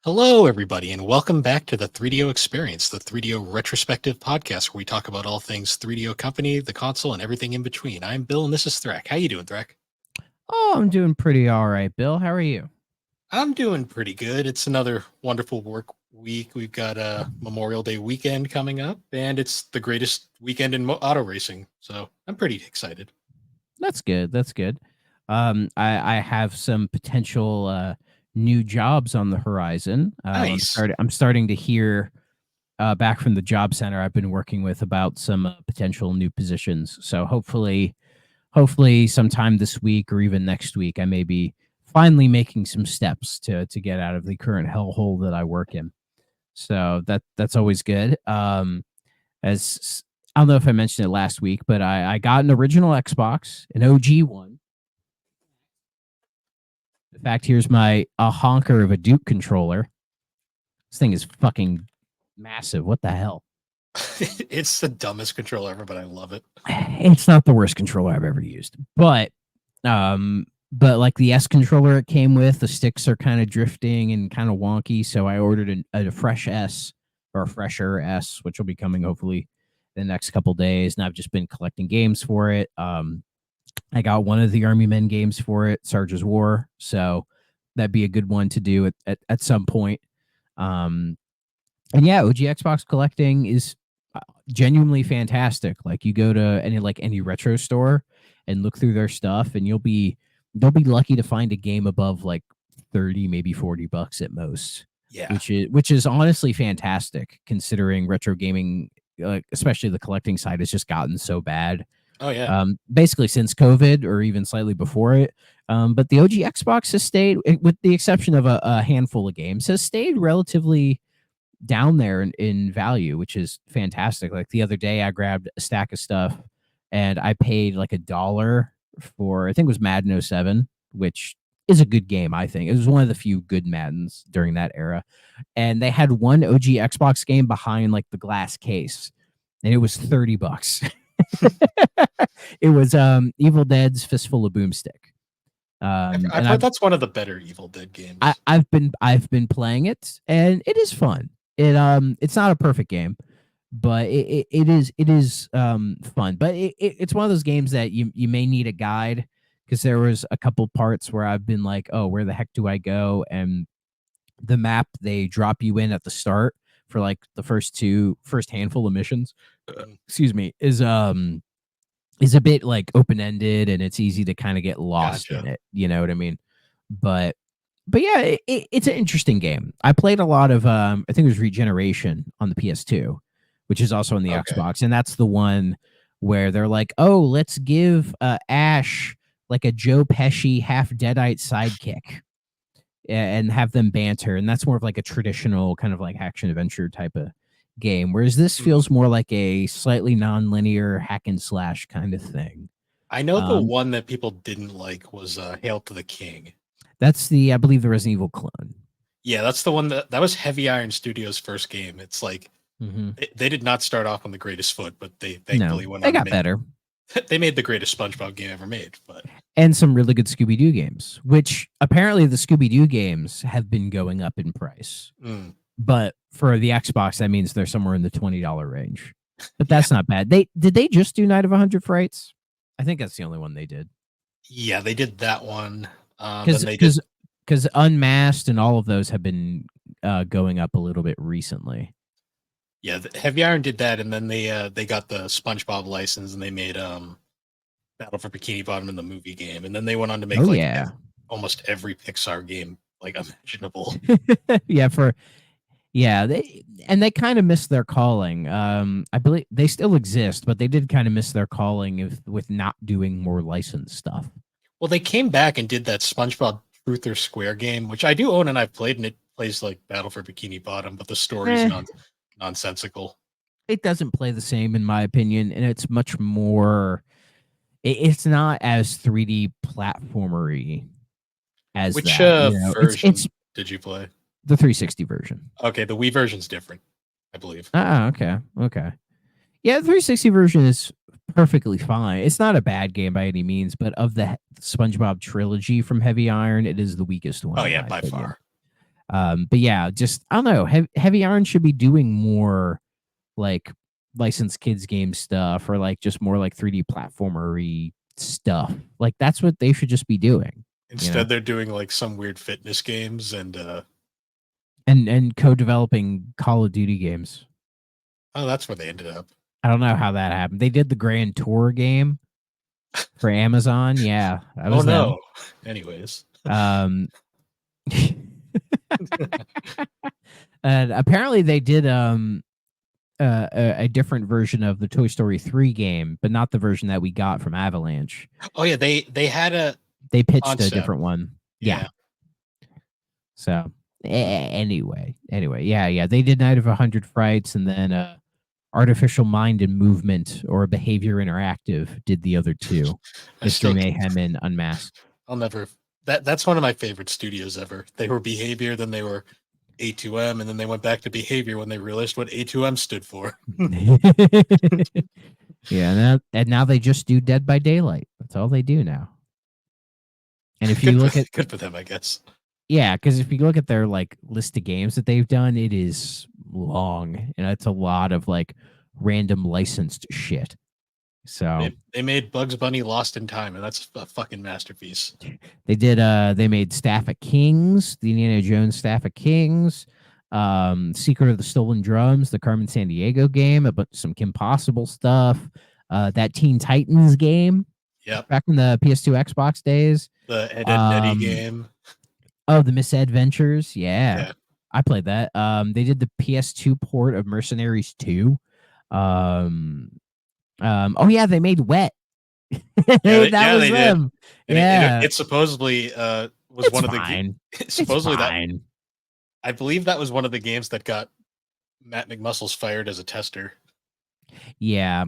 Hello, everybody, and welcome back to the 3DO Experience, the 3DO retrospective podcast where we talk about all things 3DO Company, the console, and everything in between. I'm Bill, and this is Threk. How you doing, Threk? Oh, I'm doing pretty all right, Bill. How are you? I'm doing pretty good. It's another wonderful work week. We've got a Memorial Day weekend coming up, and it's the greatest weekend in auto racing. So I'm pretty excited. That's good. That's good. I have some potential new jobs on the horizon. Nice. I'm starting to hear back from the job center I've been working with about some potential new positions. So hopefully, sometime this week or even next week, I may be finally making some steps to get out of the current hellhole that I work in. So that's always good. As I don't know if I mentioned it last week, but I got an original Xbox, an OG one. In fact, here's my a honker of a Duke controller. This thing is fucking massive. What the hell? It's the dumbest controller ever, but I love it. It's not the worst controller I've ever used, but like the S controller it came with, the sticks are kind of drifting and kind of wonky. So I ordered a fresh S or a fresher S, which will be coming hopefully the next couple days. And I've just been collecting games for it. I got one of the Army Men games for it, Sarge's War. So that'd be a good one to do at some point. Um, and yeah, OG Xbox collecting is genuinely fantastic. Like you go to any retro store and look through their stuff, and they'll be lucky to find a game above like 30, maybe $40 at most. Yeah. Which is honestly fantastic considering retro gaming, especially the collecting side, has just gotten so bad. Oh, yeah. Basically since COVID or even slightly before it. But the OG Xbox has stayed, with the exception of a handful of games, has stayed relatively down there in value, which is fantastic. Like the other day, I grabbed a stack of stuff and I paid like $1 for, I think it was Madden 07, which is a good game. I think it was one of the few good Maddens during that era. And they had one OG Xbox game behind like the glass case, and it was $30. It was Evil Dead's Fistful of Boomstick. I've heard that's one of the better Evil Dead games. I've been playing it, and it is fun. It's not a perfect game, but it is fun. But it's one of those games that you may need a guide, because there was a couple parts where I've been like, oh, where the heck do I go? And the map they drop you in at the start for like the first handful of missions, excuse me, is a bit like open ended, and it's easy to kind of get lost in it. You know what I mean? But yeah, it's an interesting game. I played a lot of I think it was Regeneration on the PS2, which is also on the Xbox, and that's the one where they're like, oh, let's give Ash like a Joe Pesci half Deadite sidekick and have them banter, and that's more of like a traditional kind of like action adventure type of game, whereas this feels more like a slightly non-linear hack and slash kind of thing. I know the one that people didn't like was Hail to the King. That's I believe, the Resident Evil clone. Yeah, that's the one that was Heavy Iron Studios' first game. It's like they did not start off on the greatest foot, but they thankfully went on. They got better. They made the greatest SpongeBob game ever made, and some really good Scooby-Doo games, which apparently the Scooby-Doo games have been going up in price. But for the Xbox, that means they're somewhere in the $20 range. But that's not bad. Did they just do Night of 100 Frights? I think that's the only one they did. Yeah, they did that one. Because Unmasked and all of those have been going up a little bit recently. Yeah, Heavy Iron did that, and then they got the SpongeBob license, and they made Battle for Bikini Bottom in the movie game, and then they went on to make almost every Pixar game like imaginable. They kind of missed their calling. I believe they still exist, but they did kind of miss their calling with not doing more licensed stuff. Well, they came back and did that SpongeBob Truth or Square game, which I do own and I've played, and it plays like Battle for Bikini Bottom, but the story's nonsensical. It doesn't play the same, in my opinion, and it's much more. It's not as 3D platformery as which version did you play? The 360 version. Okay, the Wii version's different, I believe. Okay. Yeah, the 360 version is perfectly fine. It's not a bad game by any means, but of the SpongeBob trilogy from Heavy Iron, it is the weakest one. Oh yeah, by far. But yeah, just I don't know. Heavy Iron should be doing more like licensed kids game stuff, or like just more like 3D platformery stuff. Like that's what they should just be doing. Instead, they're doing like some weird fitness games and co-developing Call of Duty games. oh, that's where they ended up. I don't know how that happened. They did the Grand Tour game for Amazon. Yeah, that was them. Anyways, Um, and apparently they did a different version of the Toy Story 3 game, but not the version that we got from Avalanche. oh yeah, they had they pitched concept. A different one. Yeah. So anyway, yeah, they did Night of 100 Frights, and then Artificial Mind and Movement, or Behavior Interactive, did the other two. Mystery Mayhem and Unmasked. I'll never. That's one of my favorite studios ever. They were Behavior, then they were A2M, and then they went back to Behavior when they realized what A2M stood for. Yeah, and now they just do Dead by Daylight. That's all they do now. And if you look at good for them, I guess. Yeah, because if you look at their like list of games that they've done, it is long, and it's a lot of like random licensed shit. So they made Bugs Bunny Lost in Time, and that's a fucking masterpiece. They made Staff of Kings, the Indiana Jones Staff of Kings, Secret of the Stolen Drums, the Carmen Sandiego game, but some Kim Possible stuff, that Teen Titans game. Yep. Back in the PS2 Xbox days. The Ed, Nettie game. Oh, the Misadventures. Yeah. I played that. They did the PS2 port of Mercenaries 2. Oh yeah, they made Wet. That was them. And it supposedly was one of the supposedly that I believe that was one of the games that got Matt McMuscles fired as a tester. Yeah,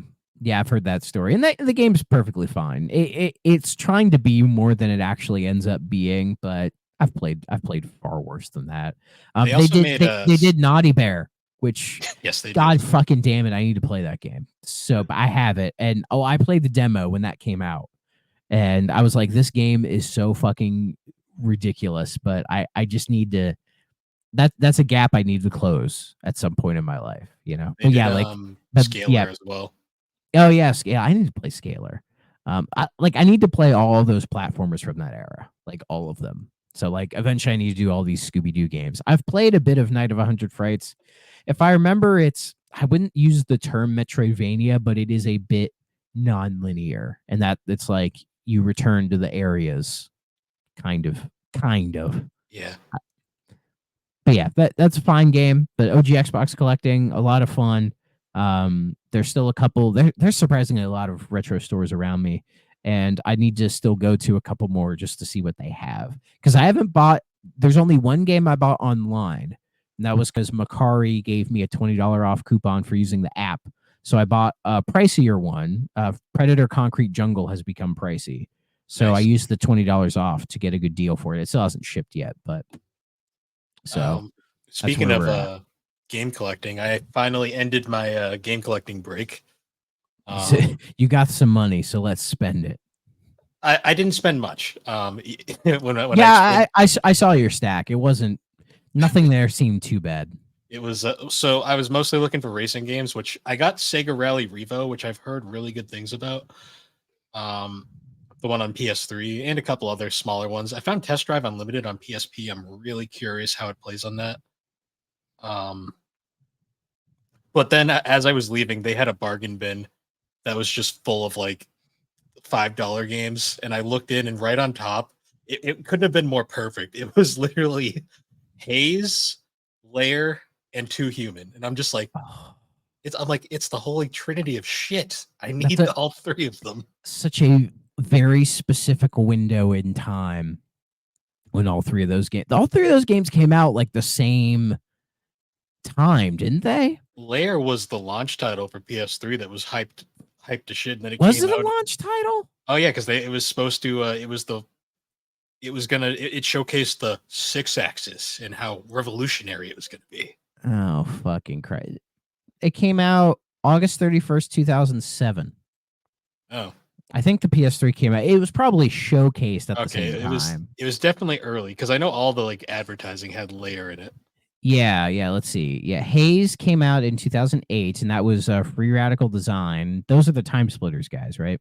I've heard that story, and the game's perfectly fine. It's trying to be more than it actually ends up being, but I've played far worse than that. They did Naughty Bear, which yes, they God did. Fucking damn it, I need to play that game. So I have it, and I played the demo when that came out, and I was like, this game is so fucking ridiculous, but I just need to. That's a gap I need to close at some point in my life, But yeah, like Scalar as well. Oh yeah, I need to play Scalar. I need to play all of those platformers from that era, like all of them. So like eventually I need to do all these Scooby-Doo games. I've played a bit of Night of 100 Frights. If I remember, I wouldn't use the term Metroidvania, but it is a bit non-linear, and that it's like you return to the areas, kind of. Yeah. But yeah, that's a fine game. But OG Xbox collecting, a lot of fun. There's still a couple. There's surprisingly a lot of retro stores around me, and I need to still go to a couple more just to see what they have. Because I haven't bought. There's only one game I bought online, and that was because Macari gave me a $20 off coupon for using the app. So I bought a pricier one. Predator Concrete Jungle has become pricey, so nice. I used the $20 off to get a good deal for it. It still hasn't shipped yet, but so speaking of game collecting, I finally ended my game collecting break. So you got some money, so let's spend it. I didn't spend much. When I saw your stack. It wasn't nothing there seemed too bad. It was so I was mostly looking for racing games, which I got Sega Rally Revo, which I've heard really good things about. The one on PS3 and a couple other smaller ones. I found Test Drive Unlimited on PSP. I'm really curious how it plays on that. But then as I was leaving, they had a bargain bin that was just full of like $5 games. And I looked in, and right on top, it couldn't have been more perfect. It was literally Haze, Lair, and 2 Human. And I'm just like, it's the holy trinity of shit. I need all 3 of them. Such a very specific window in time when all 3 of those games came out like the same time, didn't they? Lair was the launch title for PS3 that was hyped to shit, and then it a launch title? Oh yeah, because it was supposed to. It showcased the 6-axis and how revolutionary it was gonna be. Oh fucking Christ! It came out August 31st, 2007. Oh, I think the PS3 came out. It was probably showcased at the same time. It was definitely early because I know all the like advertising had Layer in it. Yeah. Let's see. Yeah, Haze came out in 2008, and that was Free Radical Design. Those are the Time Splitters guys, right?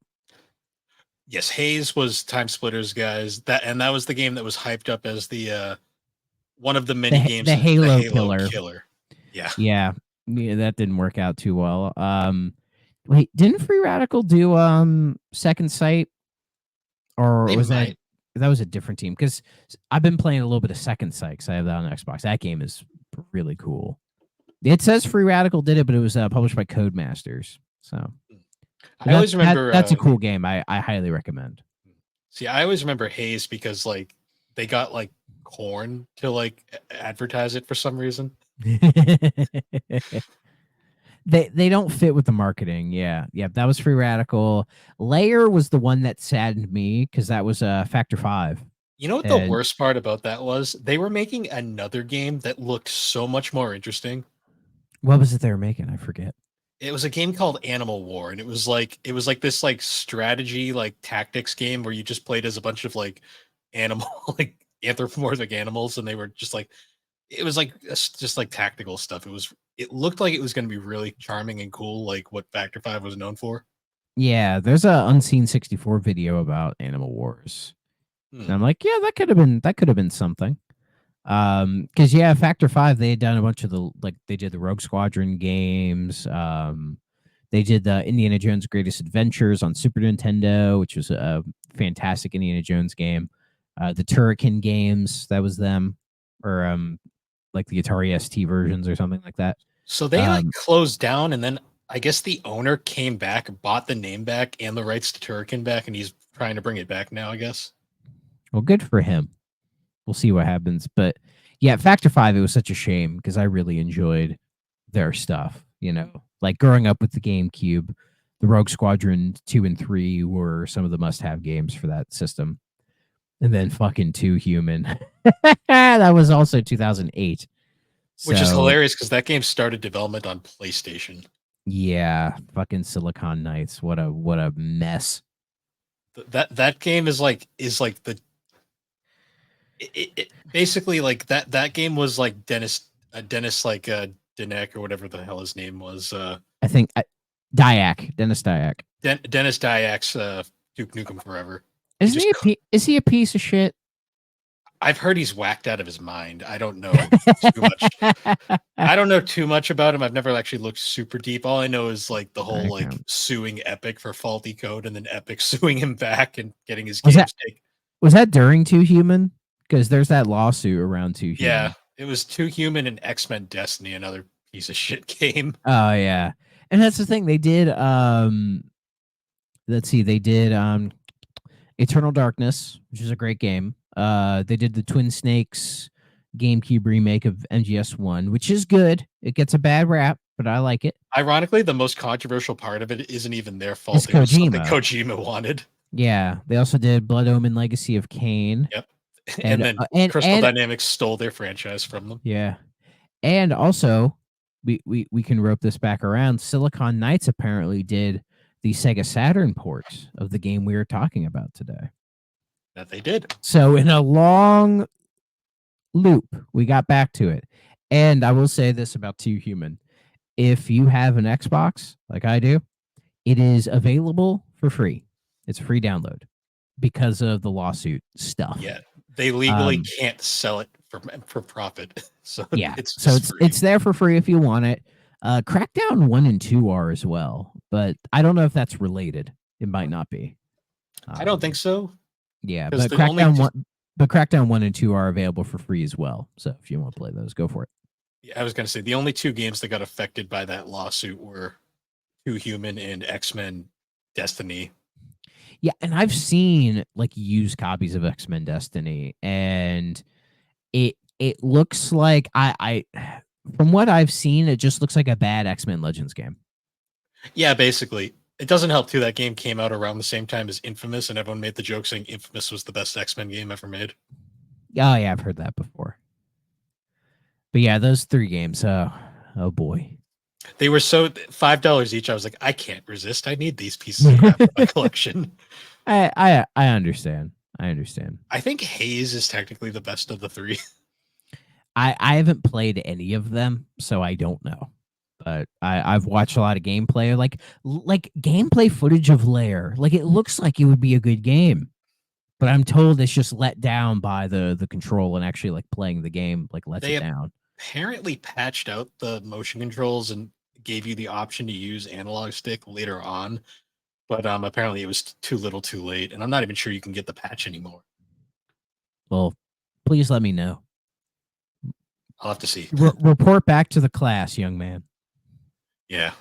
Yes, Haze was Time Splitters guys. That was the game that was hyped up as the one of the mini games, the the Halo Halo killer. Yeah, that didn't work out too well. Wait, didn't Free Radical do Second Sight, or They was might. that was a different team? Because I've been playing a little bit of Second Sight because I have that on Xbox. That game is really cool. It says Free Radical did it, but it was published by Codemasters. So I always remember that's a cool game. I highly recommend. See, I always remember Haze because like they got like Corn to like advertise it for some reason. They don't fit with the marketing. Yeah, that was Free Radical. Layer was the one that saddened me because that was Factor 5. You know what the worst part about that was? They were making another game that looked so much more interesting. What was it they were making? I forget. It was a game called Animal War, and it was like this like strategy like tactics game where you just played as a bunch of like animal like anthropomorphic animals, and they were just like it was like just like tactical stuff. It looked like it was going to be really charming and cool, like what Factor 5 was known for. Yeah, there's a Unseen 64 video about Animal Wars. And I'm like, yeah, that could have been something. Because yeah, Factor 5, they had done a bunch of they did the Rogue Squadron games. They did the Indiana Jones Greatest Adventures on Super Nintendo, which was a fantastic Indiana Jones game. The Turrican games, that was them, or like the Atari ST versions or something like that. So they like closed down, and then I guess the owner came back, bought the name back and the rights to Turrican back, and he's trying to bring it back now, I guess. Well, good for him. We'll see what happens. But yeah, Factor 5, it was such a shame because I really enjoyed their stuff. Like growing up with the GameCube, the Rogue Squadron 2 and 3 were some of the must-have games for that system. And then fucking 2 Human. That was also 2008. Which is hilarious because that game started development on PlayStation. Yeah, fucking Silicon Knights. What a mess. That game is like the basically like that game was like Dennis like Dinek or whatever the hell his name was. I think Dyack, Dennis Dyack. Dennis Dyak's Duke Nukem Forever. Is he a piece of shit? I've heard he's whacked out of his mind. I don't know too much. I don't know too much about him. I've never actually looked super deep. All I know is like the whole like suing Epic for faulty code and then Epic suing him back and getting his games taken. Was that during 2 Human? Because there's that lawsuit around 2 Human. Yeah, it was 2 Human and X-Men Destiny, another piece of shit game. Oh yeah. And that's the thing. They did let's see, they did Eternal Darkness, which is a great game. They did the Twin Snakes GameCube remake of MGS1, which is good. It gets a bad rap, but I like it. Ironically, the most controversial part of it isn't even their fault. It was something Kojima wanted. Yeah. They also did Blood Omen Legacy of Kain. Yep. And then Crystal Dynamics stole their franchise from them. Yeah. And also, we can rope this back around. Silicon Knights apparently did the Sega Saturn port of the game we were talking about today. That they did. So in a long loop, we got back to it. And I will say this about 2 Human. If you have an Xbox, like I do, it is available for free. It's a free download because of the lawsuit stuff. Yeah, they legally can't sell it for profit. So yeah, it's there for free if you want it. Crackdown 1 and 2 are as well, but I don't know if that's related. It might not be. I don't think so. Yeah, but Crackdown 1 and 2 are available for free as well. So if you want to play those, go for it. Yeah, I was going to say the only 2 games that got affected by that lawsuit were 2 Human and X-Men Destiny. Yeah, and I've seen like used copies of X-Men Destiny, and it looks like I from what I've seen, it just looks like a bad X-Men Legends game. Yeah, basically. It doesn't help too. That game came out around the same time as Infamous, and everyone made the joke saying Infamous was the best X-Men game ever made. Oh yeah, I've heard that before. But yeah, those 3 games. Oh boy. They were so $5 each. I was like, I can't resist. I need these pieces of crap in my collection. I understand. I understand. I think Haze is technically the best of the three. I haven't played any of them, so I don't know. But I've watched a lot of gameplay, like gameplay footage of Lair. Like it looks like it would be a good game, but I'm told it's just let down by the control and actually like playing the game like lets They it down. apparently patched out the motion controls and gave you the option to use analog stick later on, but apparently it was too little, too late, and I'm not even sure you can get the patch anymore. Well, please let me know. I'll have to see. Report back to the class, young man. Yeah.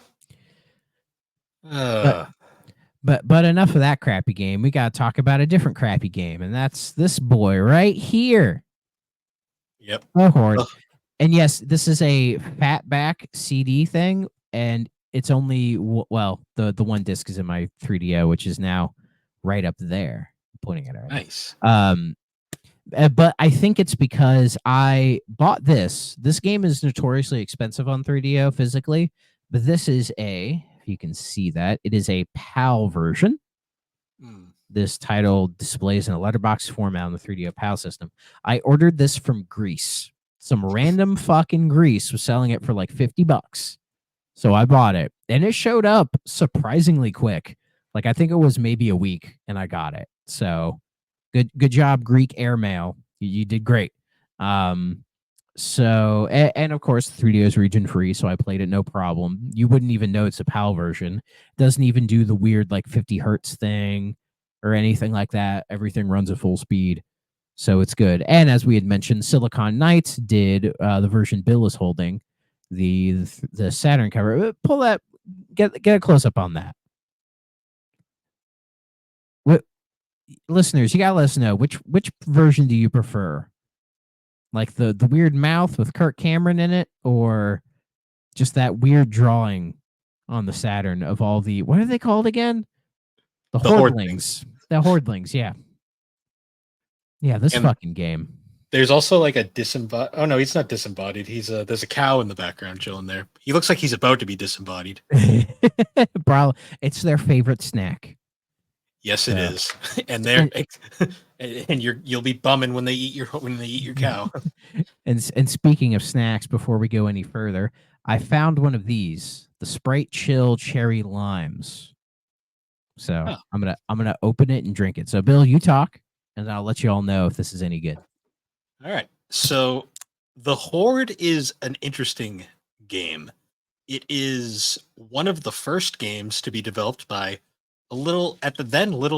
But enough of that crappy game. We got to talk about a different crappy game, and that's this boy right here. Yep. Oh, Horde. And yes, this is a fatback CD thing, and it's only the one disc is in my 3DO, which is now right up there. I'm pointing at it. Nice. But I think it's because I bought this. This game is notoriously expensive on 3DO physically, but this is if you can see that, it is a PAL version. This title displays in a letterbox format on the 3DO PAL system. I ordered this from Greece. Some random fucking Greece was selling it for like $50. So I bought it, and it showed up surprisingly quick. Like I think it was maybe a week, and I got it. So good job, Greek airmail. You did great. So and of course 3DO is region free, so I played it no problem. You wouldn't even know it's a PAL version. It doesn't even do the weird like 50 hertz thing or anything like that. Everything runs at full speed, so it's good. And as we had mentioned, Silicon Knights did the version Bill is holding, the Saturn cover. Pull that, get a close up on that. What listeners, you gotta let us know which version do you prefer? Like the weird mouth with Kirk Cameron in it, or just that weird drawing on the Saturn of all the, what are they called again? The Hordelings. The Hordelings, yeah. Yeah, this fucking game. There's also like a disembodied. Oh no, he's not disembodied. There's a cow in the background chilling there. He looks like he's about to be disembodied. Bro, it's their favorite snack. Yes, it is. And they're and you'll be bumming when they eat your cow. And speaking of snacks, before we go any further, I found one of these, the Sprite Chill Cherry Limes. So I'm gonna open it and drink it. So Bill, you talk, and I'll let you all know if this is any good. All right. So the Horde is an interesting game. It is one of the first games to be developed by little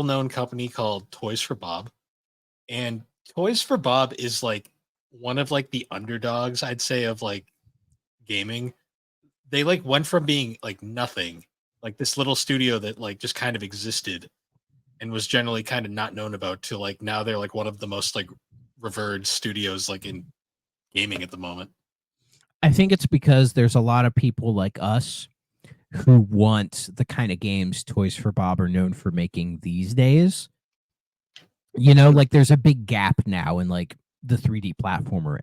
known company called Toys for Bob. And Toys for Bob is like one of like the underdogs, I'd say, of like gaming. They like went from being like nothing, like this little studio that like just kind of existed and was generally kind of not known about, to like now they're like one of the most like revered studios like in gaming at the moment. I think it's because there's a lot of people like us who want the kind of games Toys for Bob are known for making these days. You know, like there's a big gap now in like the 3D platformer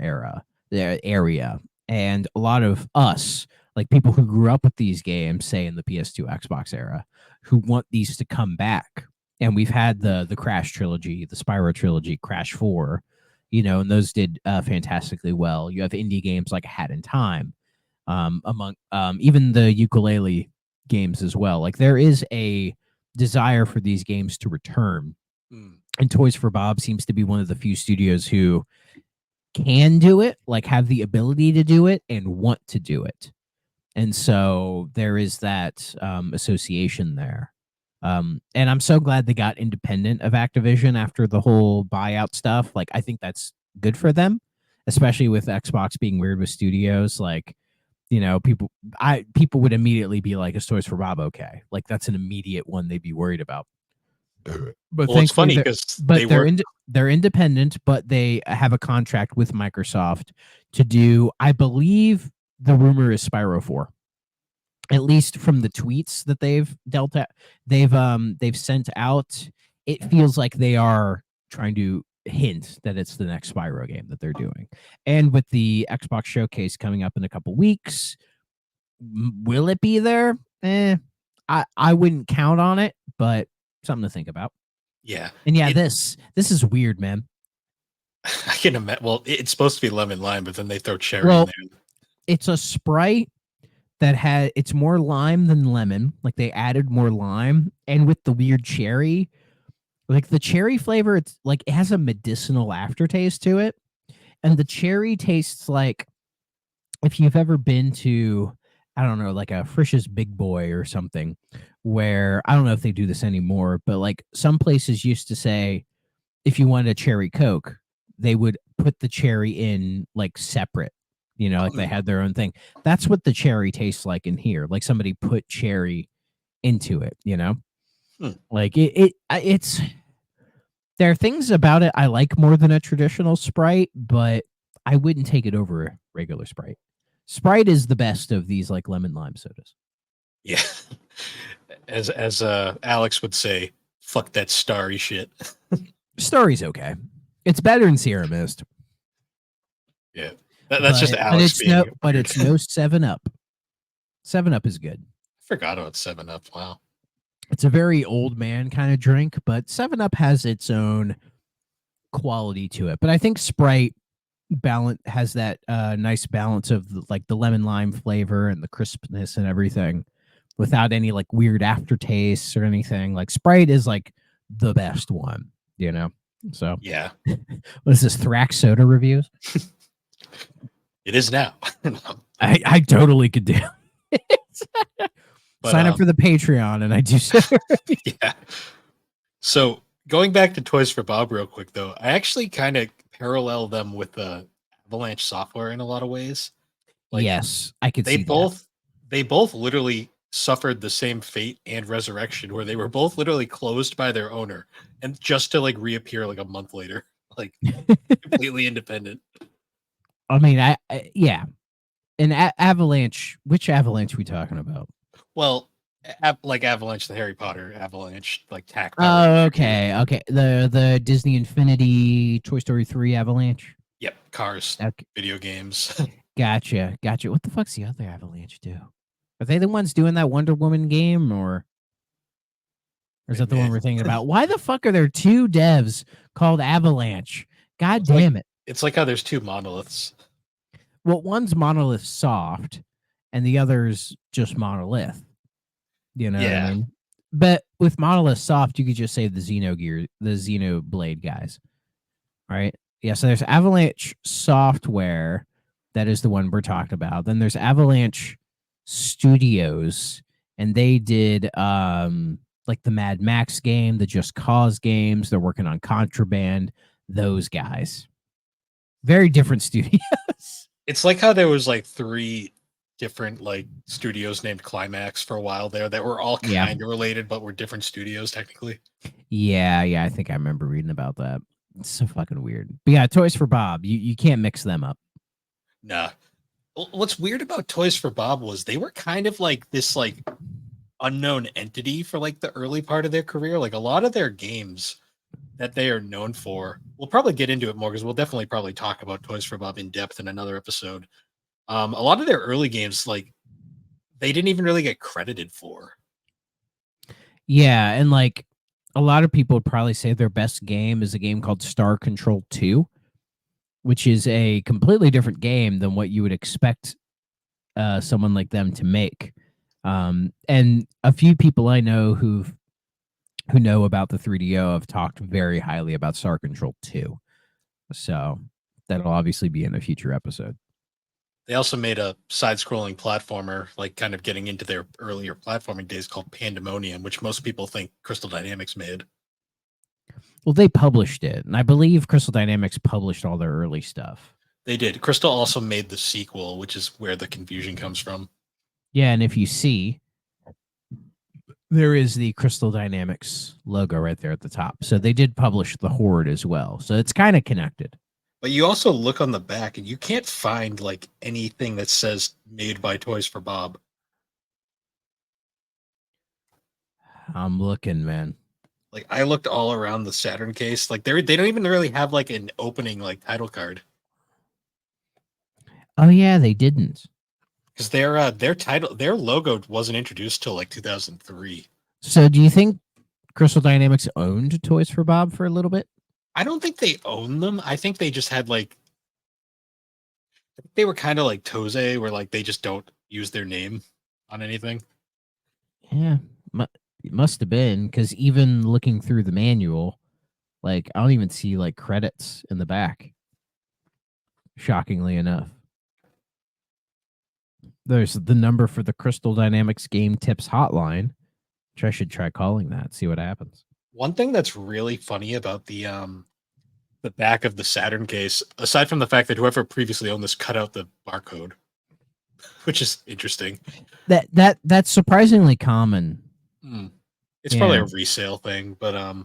area. And a lot of us, like people who grew up with these games, say in the PS2 Xbox era, who want these to come back. And we've had the Crash trilogy, the Spyro trilogy, Crash 4, you know, and those did fantastically well. You have indie games like Hat in Time, among even the ukulele games as well. Like there is a desire for these games to return. And Toys for Bob seems to be one of the few studios who can do it, like have the ability to do it and want to do it. And so there is that association there. And I'm so glad they got independent of Activision after the whole buyout stuff. Like, I think that's good for them, especially with Xbox being weird with studios. Like, you know, people would immediately be like, is Toys for Bob okay? Like, that's an immediate one they'd be worried about. But well, it's funny because they're independent, but they have a contract with Microsoft to do, I believe the rumor is Spyro 4. At least from the tweets that they've sent out, it feels like they are trying to hint that it's the next Spyro game that they're doing. And with the Xbox showcase coming up in a couple weeks, Will it be there? I wouldn't count on it, but something to think about. Yeah. And yeah, this is weird, man. I can imagine. Well, it's supposed to be lemon lime, but then they throw cherry in there. It's a Sprite that it's more lime than lemon. Like they added more lime, and with the weird cherry, like the cherry flavor, it's like it has a medicinal aftertaste to it, and the cherry tastes like if you've ever been to, I don't know, like a Frisch's Big Boy or something, where I don't know if they do this anymore, but like some places used to say if you wanted a cherry Coke, they would put the cherry in like separate, like they had their own thing. That's what the cherry tastes like in here. Like somebody put cherry into it, like it's there are things about it I like more than a traditional Sprite, but I wouldn't take it over a regular Sprite. Sprite is the best of these like lemon lime sodas. Yeah. As Alex would say, fuck that starry shit. Starry's okay. It's better than Sierra Mist. Yeah. That's just Alex being but it's no 7-Up. 7-Up is good. I forgot about 7-Up. Wow. It's a very old man kind of drink, but 7-Up has its own quality to it. But I think Sprite has that nice balance of like the lemon lime flavor and the crispness and everything without any like weird aftertastes or anything. Like Sprite is like the best one, So yeah. What is this, Thrax soda reviews? It is now. I totally could do it. Sign up for the Patreon and I do so. Yeah. So going back to Toys for Bob real quick, though, I actually kind of parallel them with Avalanche Software in a lot of ways. Like, yes, I could see that. They both literally suffered the same fate and resurrection where they were both literally closed by their owner and just to like reappear like a month later, like completely independent. I mean, yeah. And Avalanche, which Avalanche are we talking about? Well, like Avalanche, the Harry Potter Avalanche, like tack. Oh, okay. The Disney Infinity Toy Story 3 Avalanche. Yep, cars, video games. Gotcha. What the fuck's the other Avalanche do? Are they the ones doing that Wonder Woman game, or is that the one we're thinking about? Why the fuck are there two devs called Avalanche? God damn it. It's like how there's two monoliths. Well, one's Monolith Soft, and the other's just Monolith. You know what I mean? But with Monolith Soft, you could just say the Xenoblade guys. Right? Yeah, so there's Avalanche Software. That is the one we're talking about. Then there's Avalanche Studios, and they did like the Mad Max game, the Just Cause games. They're working on Contraband. Those guys. Very different studios. It's like how there was like 3 different like studios named Climax for a while there that were all kind of related, but were different studios technically. Yeah, I think I remember reading about that. It's so fucking weird. But yeah, Toys for Bob, you can't mix them up. Nah. What's weird about Toys for Bob was they were kind of like this like unknown entity for like the early part of their career. Like a lot of their games that they are known for, we'll probably get into it more because we'll definitely probably talk about Toys for Bob in depth in another episode. A lot of their early games, like they didn't even really get credited for. Yeah, and like a lot of people would probably say their best game is a game called Star Control 2, which is a completely different game than what you would expect someone like them to make. And a few people I know who know about the 3DO have talked very highly about Star Control 2. So that'll obviously be in a future episode. They also made a side-scrolling platformer, like kind of getting into their earlier platforming days, called Pandemonium, which most people think Crystal Dynamics made. Well, they published it, and I believe Crystal Dynamics published all their early stuff. They did. Crystal also made the sequel, which is where the confusion comes from. Yeah, and if you see, there is the Crystal Dynamics logo right there at the top. So they did publish the Horde as well. So it's kind of connected. But you also look on the back and you can't find like anything that says made by Toys for Bob. I'm looking, man. Like I looked all around the Saturn case. Like they don't even really have like an opening like title card. Oh yeah, they didn't. because their logo wasn't introduced till like 2003. So do you think Crystal Dynamics owned Toys for Bob for a little bit? I don't think they own them. I think they just had like they were kind of like Toze, where like they just don't use their name on anything. Yeah, it must have been, because even looking through the manual, like I don't even see like credits in the back. Shockingly enough, there's the number for the Crystal Dynamics Game Tips Hotline, which I should try calling that. See what happens. One thing that's really funny about the back of the Saturn case, aside from the fact that whoever previously owned this cut out the barcode, which is interesting. That's surprisingly common. It's probably a resale thing, but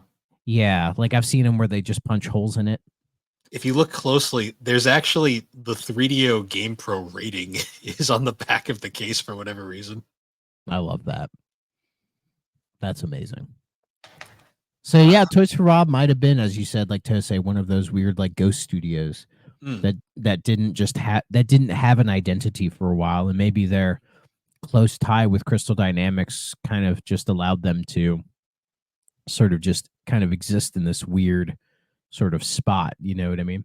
yeah, like I've seen them where they just punch holes in it. If you look closely, there's actually the 3DO Game Pro rating is on the back of the case for whatever reason. I love that. That's amazing. So yeah, Toys for Bob might have been, as you said, like to say, one of those weird like ghost studios that didn't have an identity for a while, and maybe their close tie with Crystal Dynamics kind of just allowed them to sort of just kind of exist in this weird sort of spot. You know what I mean?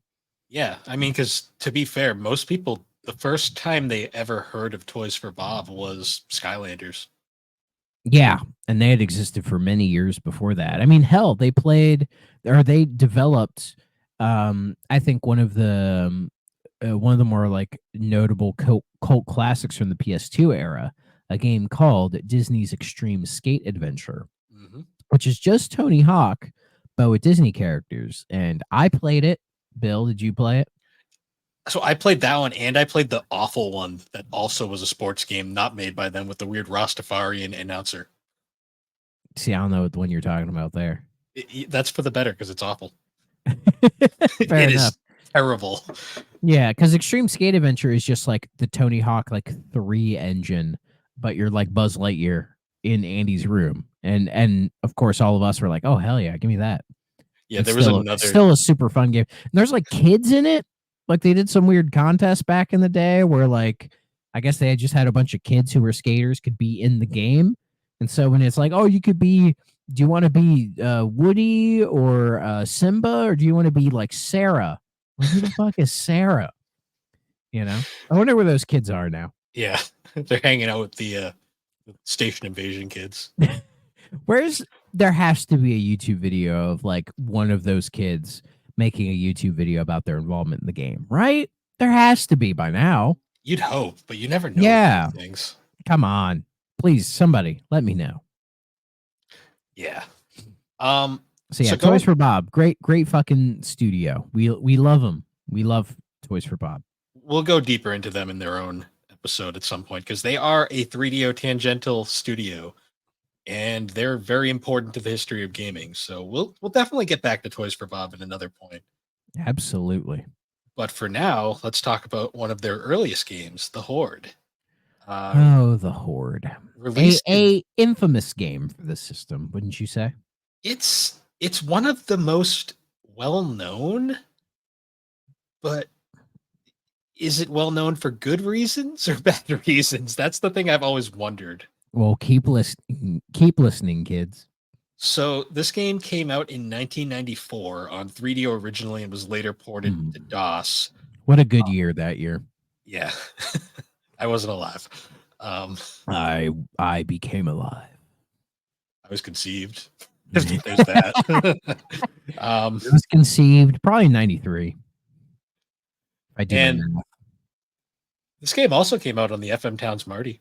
Yeah, I mean, because to be fair, most people, the first time they ever heard of Toys for Bob was Skylanders. Yeah, and they had existed for many years before that. I mean, hell, they developed I think one of the more like notable cult classics from the PS2 era, a game called Disney's Extreme Skate Adventure, which is just Tony Hawk but with Disney characters. And I played it. Bill, did you play it? So I played that one, and I played the awful one that also was a sports game, not made by them, with the weird Rastafarian announcer. See, I don't know what the one you're talking about there. That's for the better because it's awful. Fair enough. Is terrible. Yeah, because Extreme Skate Adventure is just like the Tony Hawk like 3 engine, but you're like Buzz Lightyear in Andy's room, and of course all of us were like, oh hell yeah, give me that. Yeah, there was still a super fun game. And there's like kids in it. Like they did some weird contest back in the day where like I guess they had just had a bunch of kids who were skaters could be in the game. And so when it's like, oh, you could be, do you want to be Woody or Simba, or do you want to be like Sarah? Well, who the fuck is Sarah? You know, I wonder where those kids are now. Yeah, they're hanging out with the Station Invasion kids. There has to be a YouTube video of like one of those kids making a YouTube video about their involvement in the game, right? There has to be by now. You'd hope, but you never know. Yeah. Things. Come on. Please, somebody, let me know. Yeah. So yeah, Toys for Bob. Great fucking studio. We love them. We love Toys for Bob. We'll go deeper into them in their own episode at some point because they are a 3DO tangential studio. And they're very important to the history of gaming. So we'll definitely get back to Toys for Bob at another point. Absolutely. But for now, let's talk about one of their earliest games, the Horde. The Horde. Released a infamous game for the system, wouldn't you say? It's one of the most well-known, but is it well-known for good reasons or bad reasons? That's the thing I've always wondered. Well, keep listening, kids. So this game came out in 1994 on 3DO originally and was later ported to DOS. What a good year that year. Yeah. I wasn't alive. I became alive. I was conceived. There's that. It was conceived probably 93. I do. And this game also came out on the FM Towns Marty.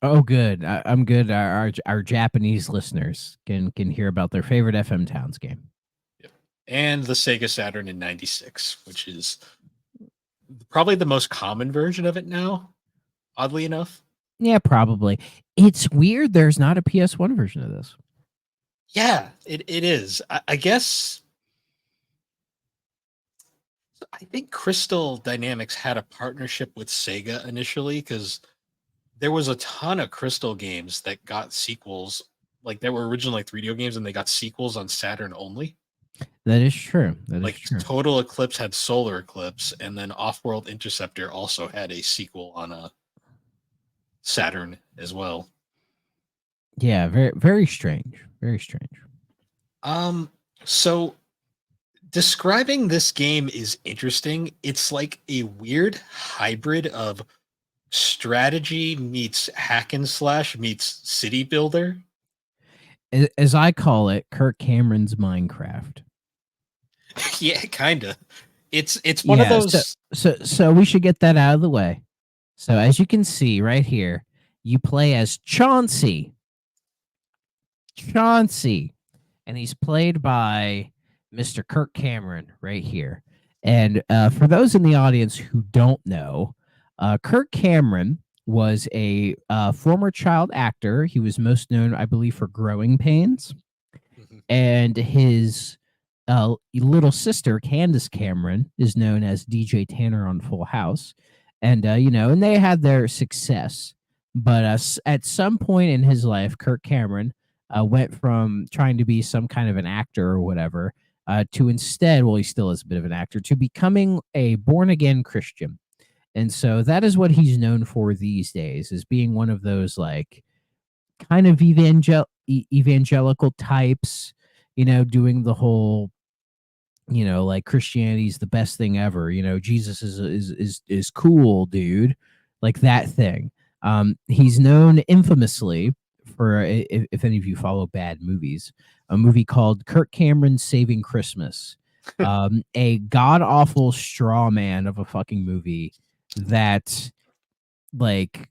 Oh, good. I'm good. Our Japanese listeners can hear about their favorite FM Towns game. Yep. And the Sega Saturn in 96, which is probably the most common version of it now, oddly enough. Yeah, probably. It's weird there's not a PS1 version of this. Yeah, it is. I guess I think Crystal Dynamics had a partnership with Sega initially because there was a ton of Crystal games that got sequels. Like there were originally 3DO games and they got sequels on Saturn only. That is true. That is Like true. Total Eclipse had Solar Eclipse, and then Offworld Interceptor also had a sequel on a Saturn as well. Yeah, very very strange. Very strange. So describing this game is interesting. It's like a weird hybrid of strategy meets hack and slash meets city builder. As I call it, Kirk Cameron's Minecraft. Yeah, kind of. It's one of Yeah, so those. so we should get that out of the way. So as you can see right here, you play as Chauncey. Chauncey. And he's played by Mr. Kirk Cameron right here. And for those in the audience who don't know, Kirk Cameron was a former child actor. He was most known, I believe, for Growing Pains. Mhm. And his little sister, Candace Cameron, is known as DJ Tanner on Full House. And, and they had their success. But at some point in his life, Kirk Cameron went from trying to be some kind of an actor or whatever to instead, well, he still is a bit of an actor, to becoming a born again Christian. And so that is what he's known for these days, is being one of those like kind of evangelical types, doing the whole, like Christianity's the best thing ever. Jesus is cool, dude, like that thing. He's known infamously for, if any of you follow bad movies, a movie called Kirk Cameron Saving Christmas, a god awful straw man of a fucking movie that, like,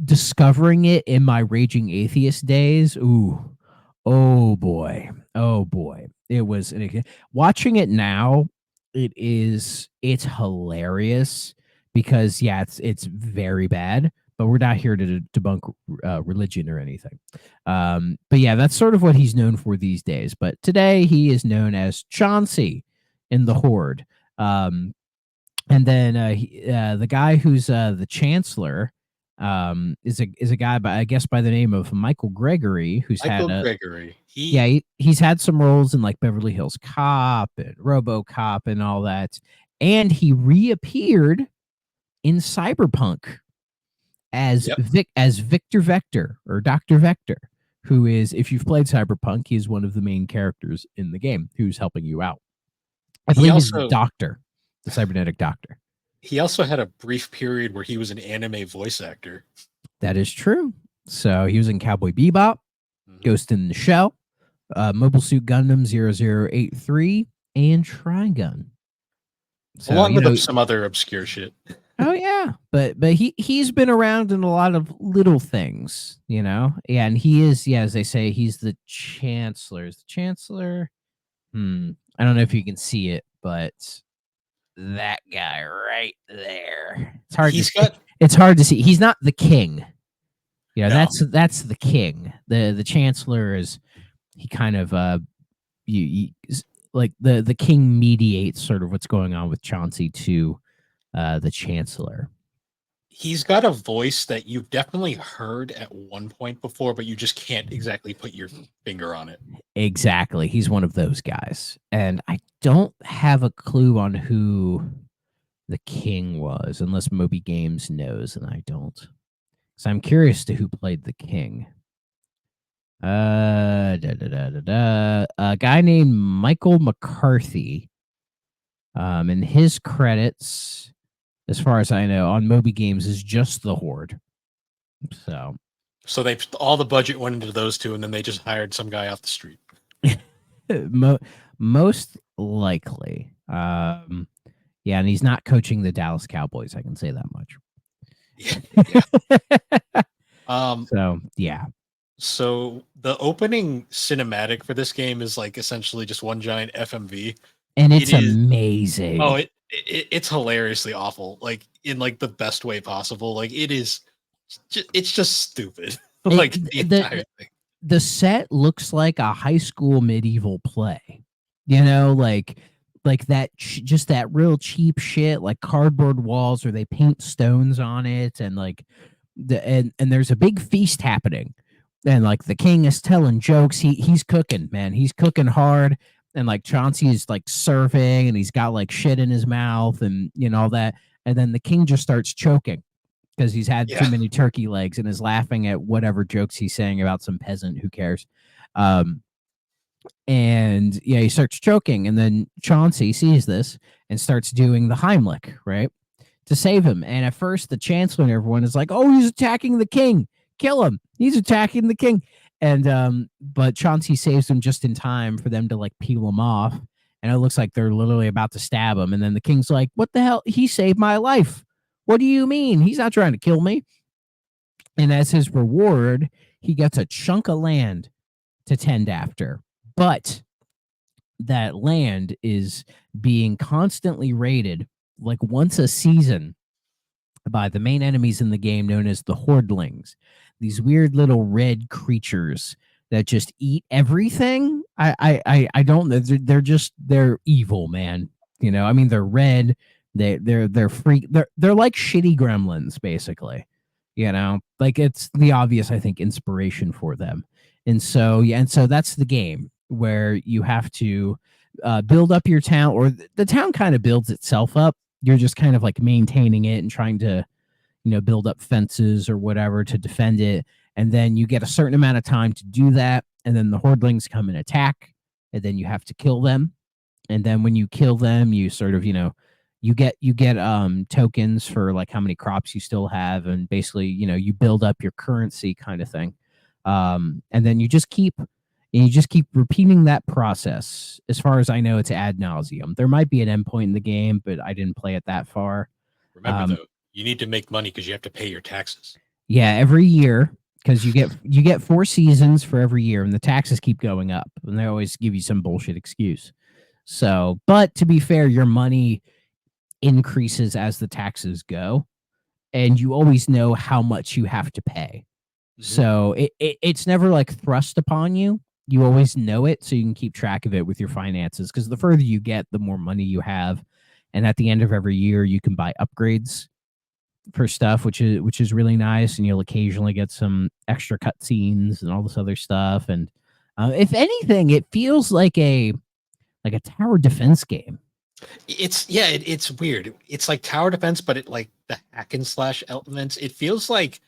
discovering it in my raging atheist days, ooh, oh boy, oh boy, it was watching it now. It's hilarious because yeah, it's very bad. But we're not here to debunk religion or anything. But yeah, that's sort of what he's known for these days. But today he is known as Chauncey in the Horde. And then the guy who's the chancellor is a guy by, I guess, by the name of Michael Gregory, who's had Michael a Gregory. he's had some roles in like Beverly Hills Cop and RoboCop and all that, and he reappeared in Cyberpunk as Yep. as Victor Vector, or Dr. Vector, who is, if you've played Cyberpunk, he is one of the main characters in the game who's helping you out. I believe he's the doctor, the cybernetic doctor. He also had a brief period where he was an anime voice actor. That is true. So he was in Cowboy Bebop, Ghost in the Shell, Mobile Suit Gundam 0083, and Trigun. So, along with some other obscure shit. Oh yeah, but he's been around in a lot of little things, Yeah, and he is, as they say, he's the chancellor. Is the chancellor? I don't know if you can see it, but that guy right there. It's hard. It's hard to see. He's not the king. No. That's the king. The chancellor is, he kind of like the king mediates sort of what's going on with Chauncey to the chancellor. He's got a voice that you've definitely heard at one point before, but you just can't exactly put your finger on it. Exactly. He's one of those guys. And I don't have a clue on who the king was, unless Moby Games knows, and I don't. So I'm curious to who played the king. A guy named Michael McCarthy. And his credits, as far as I know, on Moby Games is just the Horde. So they all the budget went into those two, and then they just hired some guy off the street. Most likely. Yeah, and he's not coaching the Dallas Cowboys. I can say that much. Yeah. So yeah. So the opening cinematic for this game is like essentially just one giant FMV, and it's amazing. Oh, it's hilariously awful, like in like the best way possible. Like it's just stupid. Like the entire thing. The set looks like a high school medieval play. Like that, just that real cheap shit, like cardboard walls where they paint stones on it, and like and there's a big feast happening and like the king is telling jokes. He's cooking, man. He's cooking hard, and like Chauncey is like serving, and he's got like shit in his mouth, and all that. And then the king just starts choking because he's had too many turkey legs and is laughing at whatever jokes he's saying about some peasant. Who cares? And he starts choking, and then Chauncey sees this and starts doing the Heimlich, right, to save him. And at first, the chancellor and everyone is like, "Oh, he's attacking the king! Kill him! He's attacking the king!" And but Chauncey saves him just in time for them to like peel him off, and it looks like they're literally about to stab him. And then the king's like, "What the hell? He saved my life! What do you mean? He's not trying to kill me." And as his reward, he gets a chunk of land to tend after. But that land is being constantly raided like once a season by the main enemies in the game known as the Hordelings. These weird little red creatures that just eat everything. I don't know. They're evil, man. I mean, they're red. They're freak. They're like shitty gremlins, basically. Like it's the obvious, I think, inspiration for them. And so that's the game where you have to build up your town, or the town kind of builds itself up. You're just kind of like maintaining it and trying to build up fences or whatever to defend it. And then you get a certain amount of time to do that. And then the Hordelings come and attack, and then you have to kill them. And then when you kill them, you sort of, you get tokens for like how many crops you still have. And basically, you build up your currency kind of thing. And then you just keep repeating that process. As far as I know, it's ad nauseum. There might be an endpoint in the game, but I didn't play it that far. Remember, though, you need to make money because you have to pay your taxes. Yeah, every year, because you get 4 seasons for every year, and the taxes keep going up, and they always give you some bullshit excuse. So, but to be fair, your money increases as the taxes go, and you always know how much you have to pay. Mm-hmm. So it's never like thrust upon you. You always know it, so you can keep track of it with your finances, because the further you get, the more money you have. And at the end of every year, you can buy upgrades for stuff, which is really nice. And you'll occasionally get some extra cutscenes and all this other stuff. And if anything, it feels like a tower defense game. It's weird. It's like tower defense, but it like the hack and slash elements. It feels like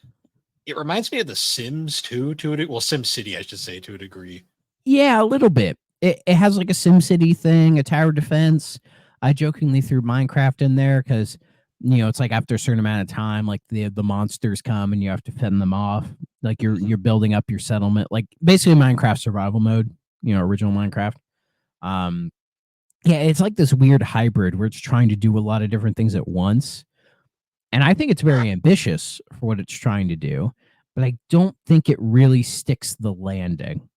it reminds me of The Sims too. Sim City, I should say, to a degree. Yeah, a little bit. It has like a Sim City thing, a tower defense. I jokingly threw Minecraft in there because it's like after a certain amount of time, like the monsters come and you have to fend them off. Like you're building up your settlement, like basically Minecraft survival mode. Original Minecraft. Yeah, it's like this weird hybrid where it's trying to do a lot of different things at once. And I think it's very ambitious for what it's trying to do, but I don't think it really sticks the landing.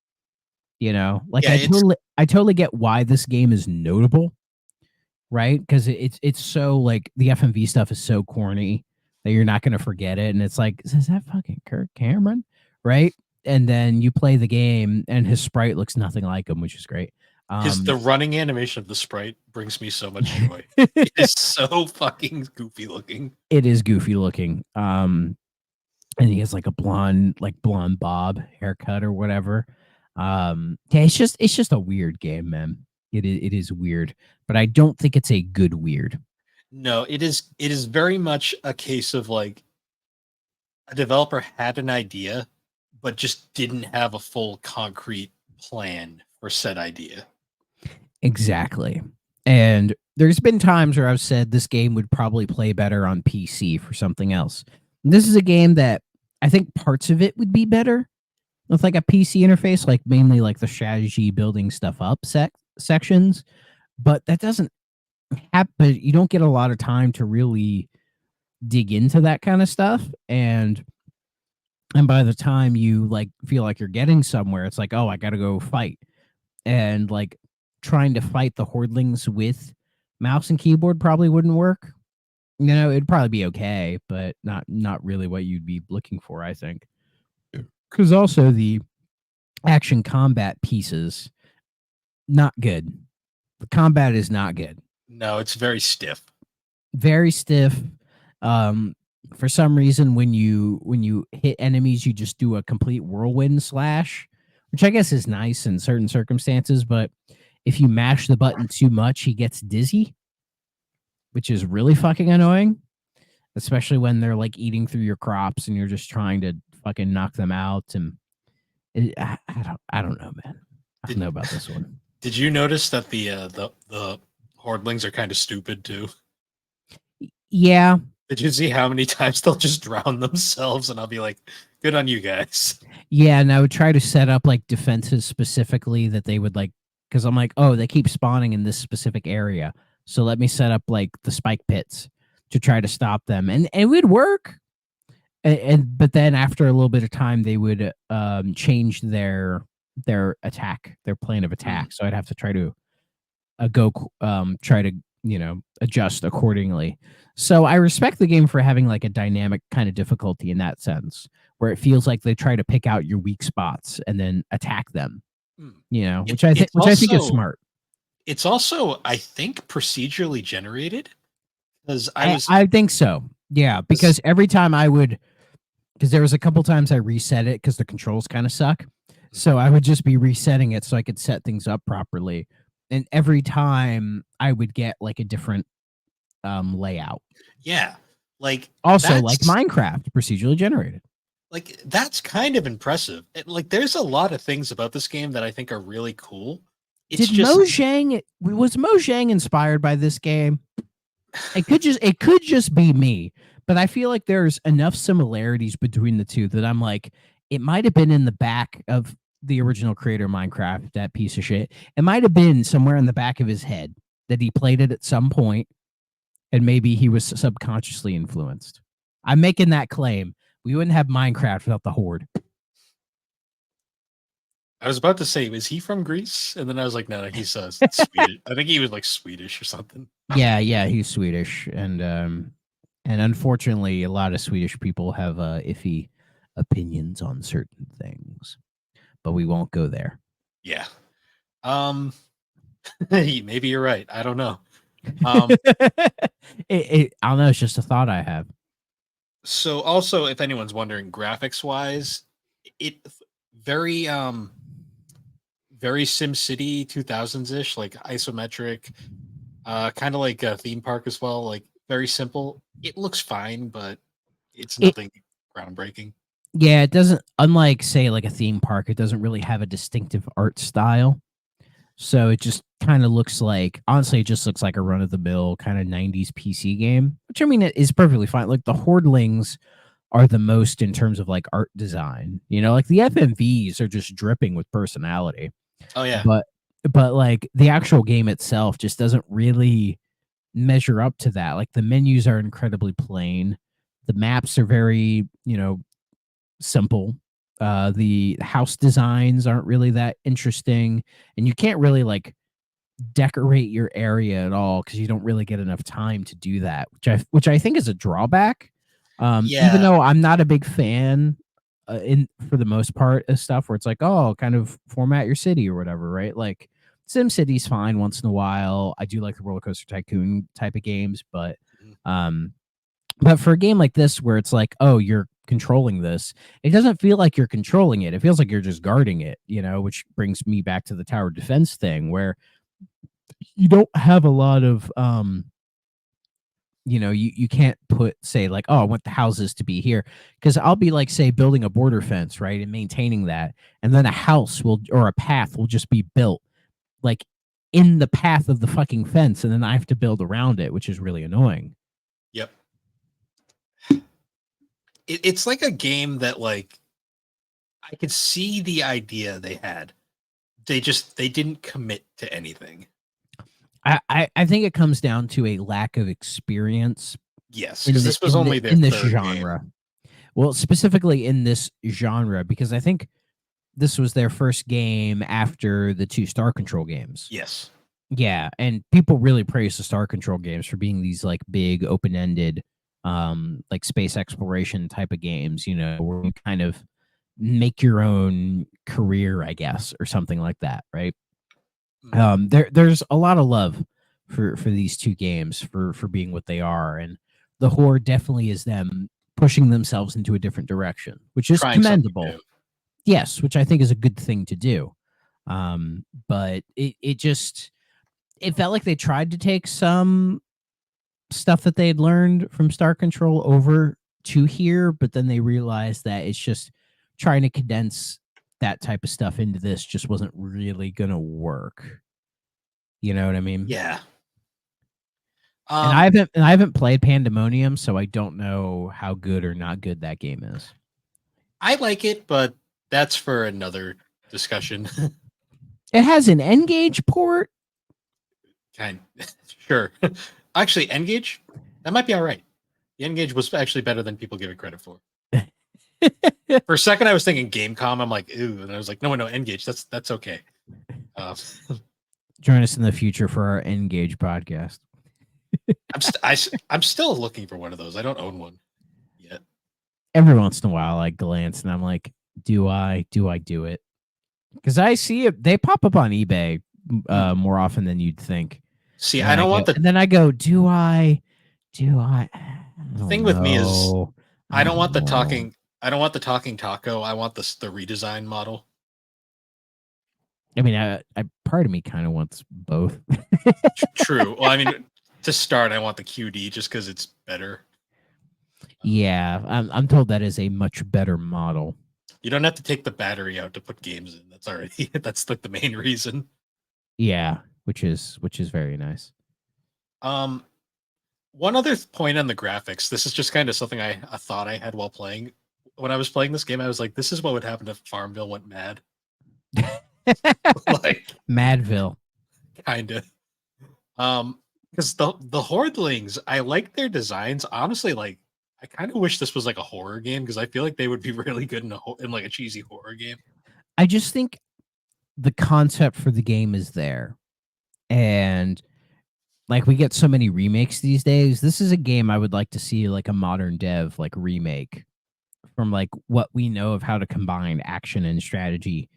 Like I totally get why this game is notable, right? Because it's so like the FMV stuff is so corny that you're not going to forget it. And it's like, is that fucking Kirk Cameron, right? And then you play the game, and his sprite looks nothing like him, which is great. The running animation of the sprite brings me so much joy. It is so fucking goofy looking. It is goofy looking. And he has like a blonde bob haircut or whatever. Yeah, it's just a weird game, man. It is weird, but I don't think it's a good weird. No, it is very much a case of like a developer had an idea, but just didn't have a full concrete plan for said idea. Exactly. And there's been times where I've said this game would probably play better on PC for something else. And this is a game that I think parts of it would be better with like a PC interface, like mainly like the strategy building stuff up sections. But that doesn't happen. You don't get a lot of time to really dig into that kind of stuff. And by the time you like feel like you're getting somewhere, it's like, oh, I got to go fight. And like trying to fight the Hordelings with mouse and keyboard probably wouldn't work. It'd probably be okay, but not really what you'd be looking for, I think. Because also the action combat pieces, not good. The combat is not good. No, it's very stiff. Very stiff. for some reason when you hit enemies, you just do a complete whirlwind slash, which I guess is nice in certain circumstances, but if you mash the button too much, he gets dizzy, which is really fucking annoying, especially when they're like eating through your crops and you're just trying to fucking knock them out. And I don't know, man. I don't know about this one. Did you notice that the Hordlings are kind of stupid too? Yeah. Did you see how many times they'll just drown themselves? And I'll be like, good on you guys. Yeah, and I would try to set up like defenses specifically that they would like, because I'm like, oh, they keep spawning in this specific area, so let me set up like the spike pits to try to stop them, and it would work. And but then after a little bit of time, they would change their attack, their plan of attack. So I'd have to try to try to adjust accordingly. So I respect the game for having like a dynamic kind of difficulty in that sense, where it feels like they try to pick out your weak spots and then attack them. Which I think is smart. It's also, I think, procedurally generated, because I think so. Yeah, because every time because there was a couple times I reset it because the controls kind of suck. So I would just be resetting it so I could set things up properly. And every time I would get like a different layout. Yeah. Like also like Minecraft, procedurally generated. Like that's kind of impressive. Like there's a lot of things about this game that I think are really cool. Was Mojang inspired by this game? It could just be me, but I feel like there's enough similarities between the two that I'm like, it might have been in the back of the original creator of Minecraft, that piece of shit. It might have been somewhere in the back of his head that he played it at some point, and maybe he was subconsciously influenced. I'm making that claim. We wouldn't have Minecraft without the Horde. I was about to say, is he from Greece? And then I was like, no, he's Swedish. I think he was like Swedish or something. Yeah, he's Swedish, and unfortunately, a lot of Swedish people have iffy opinions on certain things, but we won't go there. Yeah. Maybe you're right. I don't know. I don't know. It's just a thought I have. So also, if anyone's wondering, graphics wise, it very SimCity 2000s ish, like isometric, kind of like a theme park as well. Like very simple. It looks fine, but it's nothing groundbreaking. Yeah, it doesn't. Unlike say like a theme park, it doesn't really have a distinctive art style. So it just kind of looks like, honestly, it just looks like a run of the mill kind of 90s PC game, which I mean, it is perfectly fine. Like the Hordlings are the most in terms of like art design, like the FMVs are just dripping with personality. Oh yeah. But like the actual game itself just doesn't really measure up to that. Like the menus are incredibly plain. The maps are very, simple. The house designs aren't really that interesting, and you can't really like decorate your area at all because you don't really get enough time to do that, which I think is a drawback. Even though I'm not a big fan for the most part of stuff where it's like, oh, kind of format your city or whatever, right? Like SimCity's fine once in a while. I do like the Roller Coaster Tycoon type of games, but for a game like this where it's like, oh, you're controlling this, it doesn't feel like you're controlling it. It feels like you're just guarding it, which brings me back to the tower defense thing where you don't have a lot of you can't say like, oh, I want the houses to be here, because I'll be like, say, building a border fence, right, and maintaining that, and then a house or a path will just be built like in the path of the fucking fence, and then I have to build around it, which is really annoying. Yep. It's like a game that, like, I could see the idea they had. They didn't commit to anything. I think it comes down to a lack of experience. Yes, because this was only their this genre. Game. Well, specifically in this genre, because I think this was their first game after the 2 Star Control games. Yes. Yeah, and people really praise the Star Control games for being these like big open-ended like space exploration type of games, where you kind of make your own career, I guess, or something like that, right? There's a lot of love for these 2 games for being what they are, and the Horde definitely is them pushing themselves into a different direction, which is commendable. Yes, which I think is a good thing to do. But it felt like they tried to take some stuff that they had learned from Star Control over to here, but then they realized that it's just trying to condense that type of stuff into this just wasn't really gonna work. You know what I mean? Yeah. And I haven't played Pandemonium, so I don't know how good or not good that game is. I like it, but that's for another discussion. It has an N-Gage port. Sure. Actually, N-Gage, that might be all right. The N-Gage was actually better than people give it credit for. For a second, I was thinking Gamecom. I'm like, ooh, and I was like, no, N-Gage. That's okay. Join us in the future for our N-Gage podcast. I'm still looking for one of those. I don't own one yet. Every once in a while, I glance and I'm like, do I do it? Because I see it. They pop up on eBay more often than you'd think. See, I don't want and then I go, do I? The thing with me is, I don't want the talking taco. I want the redesign model. I mean, I part of me kind of wants both. True. Well, I mean, to start, I want the QD just because it's better. Yeah, I'm told that is a much better model. You don't have to take the battery out to put games in. That's like the main reason. Yeah, which is very nice. One other point on the graphics. This is just kind of something I thought I had while playing. When I was playing this game, I was like, this is what would happen if Farmville went mad. Like Madville. Kind of. Because the Hordelings, I like their designs. Honestly, like, I kind of wish this was like a horror game because I feel like they would be really good in like a cheesy horror game. I just think the concept for the game is there. And like we get so many remakes these days. This is a game I would like to see like a modern dev like remake from like what we know of how to combine action and strategy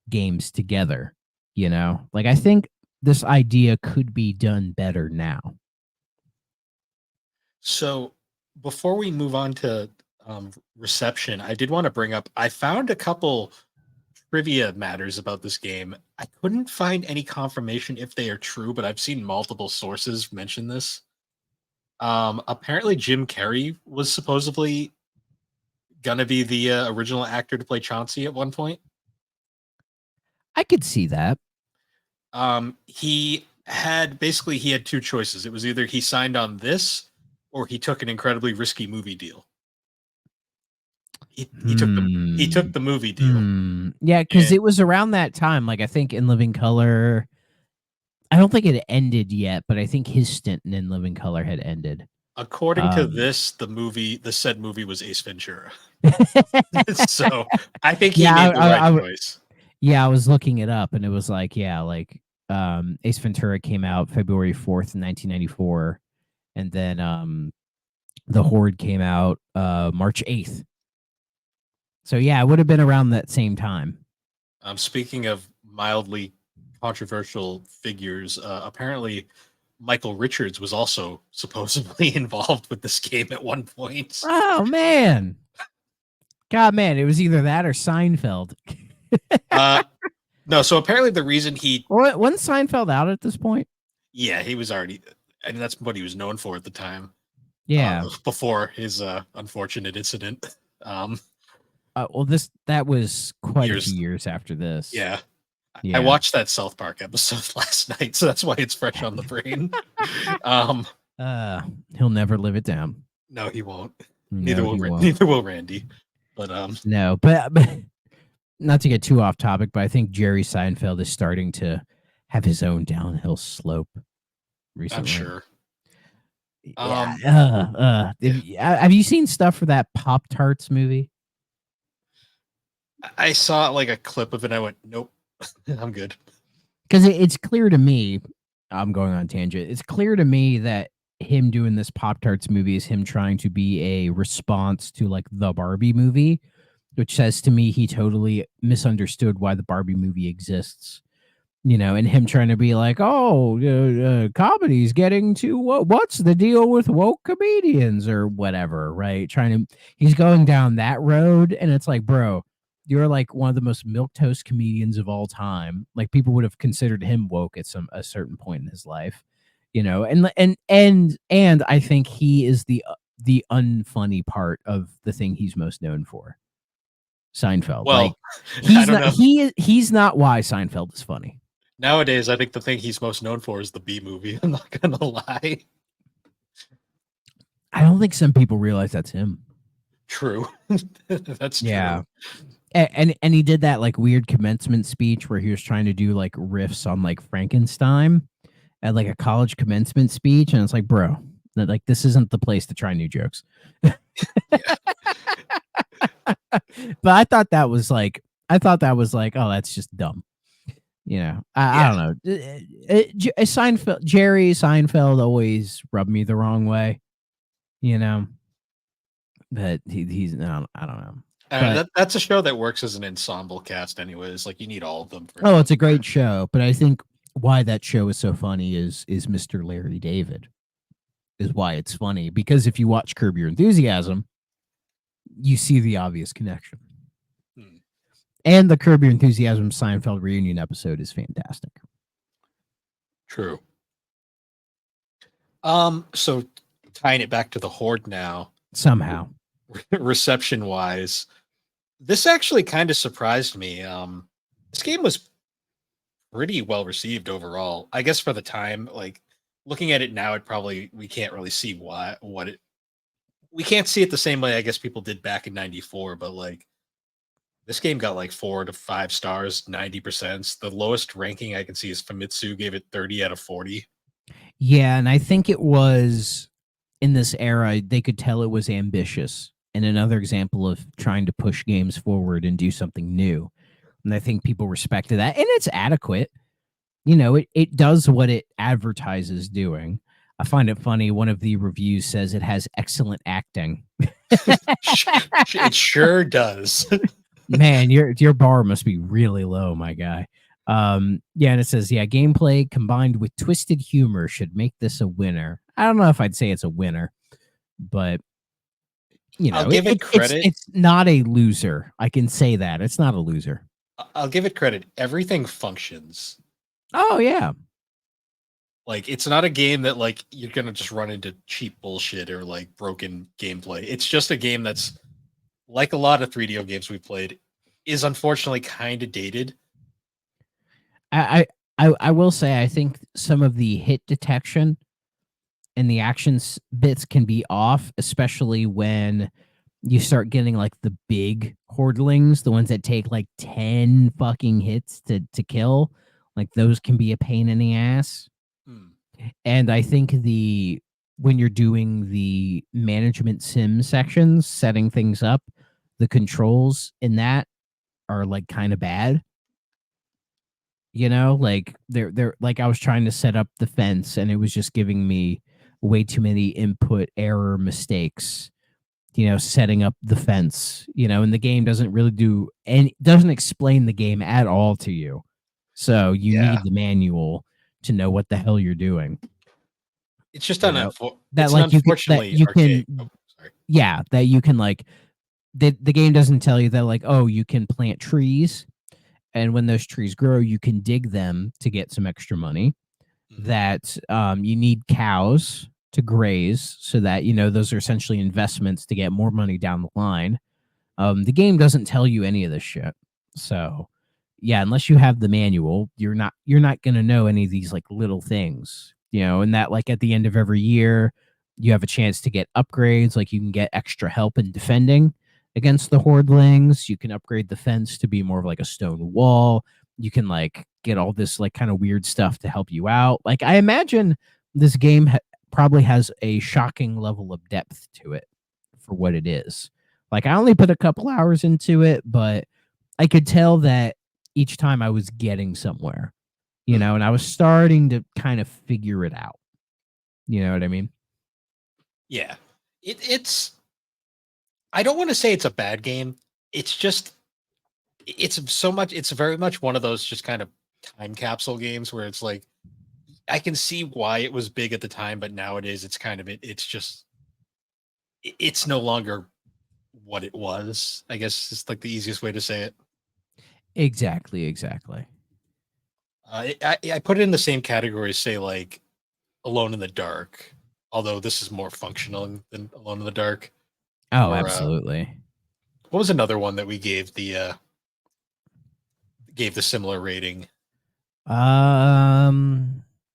games together. You know, like I think this idea could be done better now. So before we move on to reception, I did want to bring up, I found a couple trivia matters about this game. I couldn't find any confirmation if they are true, but I've seen multiple sources mention this. Apparently Jim Carrey was supposedly gonna be the original actor to play Chauncey at one point. I could see that. He had two choices. It was either he signed on this or he took an incredibly risky movie deal. He took the movie deal. Yeah, because it was around that time. Like I think In Living Color, I don't think it ended yet, but I think his stint in Living Color had ended. According to this, the said movie was Ace Ventura. So I think he made the right choice. Yeah, I was looking it up, and it was like, Ace Ventura came out February 4th, 1994, and then the Horde came out March 8th. So yeah, it would have been around that same time. Speaking of mildly controversial figures, apparently Michael Richards was also supposedly involved with this game at one point. Oh man. God, man, it was either that or Seinfeld. No, so apparently the reason wasn't Seinfeld out at this point? Yeah, he was already, and that's what he was known for at the time. Yeah. Before his unfortunate incident. Well, that was quite a few years after this. Yeah. I watched that South Park episode last night, so that's why it's fresh on the brain. He'll never live it down. No, he won't. Neither will Randy. But no, but not to get too off topic, but I think Jerry Seinfeld is starting to have his own downhill slope recently. I'm sure. Have you seen stuff for that Pop-Tarts movie? I saw like a clip of it. And I went, nope, I'm good. Because it's clear to me, I'm going on a tangent. It's clear to me that him doing this Pop-Tarts movie is him trying to be a response to like the Barbie movie, which says to me he totally misunderstood why the Barbie movie exists. And him trying to be like, oh, comedy's getting too what's the deal with woke comedians or whatever, right? He's going down that road, and it's like, bro, you're like one of the most milquetoast comedians of all time. Like, people would have considered him woke at a certain point in his life, and I think he is the unfunny part of the thing he's most known for. Seinfeld. Well, he's not he's not why Seinfeld is funny. Nowadays, I think the thing he's most known for is the B movie. I'm not gonna lie. I don't think some people realize that's him. True. That's yeah. true. And he did that like weird commencement speech where he was trying to do like riffs on like Frankenstein at like a college commencement speech, and it's like, bro, like this isn't the place to try new jokes. But I thought that was like, oh, that's just dumb. I don't know. Jerry Seinfeld always rubbed me the wrong way, but he's no, I don't know. That's a show that works as an ensemble cast anyways. Like, you need all of them. It's a great show, but I think why that show is so funny is Mr. Larry David is why it's funny, because if you watch Curb Your Enthusiasm, you see the obvious connection. And the Curb Your Enthusiasm Seinfeld reunion episode is fantastic. True. So tying it back to the Horde now, somehow, reception wise, this actually kind of surprised me. This game was pretty well received overall. I guess for the time, like looking at it now, we can't really see we can't see it the same way I guess people did back in 94, but like this game got like 4 to 5 stars, 90%. The lowest ranking I can see is Famitsu gave it 30 out of 40. Yeah, and I think it was in this era, they could tell it was ambitious and another example of trying to push games forward and do something new. And I think people respected that, and it's adequate. It does what it advertises doing. I find it funny. One of the reviews says it has excellent acting. It sure does. Man, your bar must be really low, my guy. And it says, gameplay combined with twisted humor should make this a winner. I don't know if I'd say it's a winner, but I'll give it credit. It's not a loser. I can say that. It's not a loser. I'll give it credit. Everything functions. Oh, yeah. Like, it's not a game that, like, you're going to just run into cheap bullshit or, like, broken gameplay. It's just a game that's, like a lot of 3DO games we played, is unfortunately kind of dated. I will say, I think some of the hit detection and the actions bits can be off, especially when you start getting like the big hordelings, the ones that take like 10 fucking hits to kill. Like, those can be a pain in the ass. And I think when you're doing the management sim sections, setting things up, the controls in that are like kind of bad. Like they're like, I was trying to set up the fence and it was just giving me way too many input error mistakes, setting up the fence, and the game doesn't really doesn't explain the game at all to you. So you need the manual to know what the hell you're doing. It's just that you can like, the game doesn't tell you that, like, oh, you can plant trees, and when those trees grow, you can dig them to get some extra money. That you need cows to graze, so that those are essentially investments to get more money down the line. The game doesn't tell you any of this shit. So unless you have the manual, you're not gonna know any of these like little things. And that, like, at the end of every year, you have a chance to get upgrades. Like, you can get extra help in defending against the hordelings. You can upgrade the fence to be more of like a stone wall. You can like get all this like kind of weird stuff to help you out. Like, I imagine this game probably has a shocking level of depth to it for what it is. Like, I only put a couple hours into it, but I could tell that each time I was getting somewhere, and I was starting to kind of figure it out. You know what I mean? Yeah. It's I don't want to say it's a bad game. It's just, it's very much one of those just kind of time capsule games where it's like I can see why it was big at the time, but nowadays it's kind of it's just it's no longer what it was. I guess it's like the easiest way to say it. Exactly. I put it in the same category, say like Alone in the Dark, although this is more functional than Alone in the Dark. Oh, Or absolutely. what was another one that we gave the similar rating?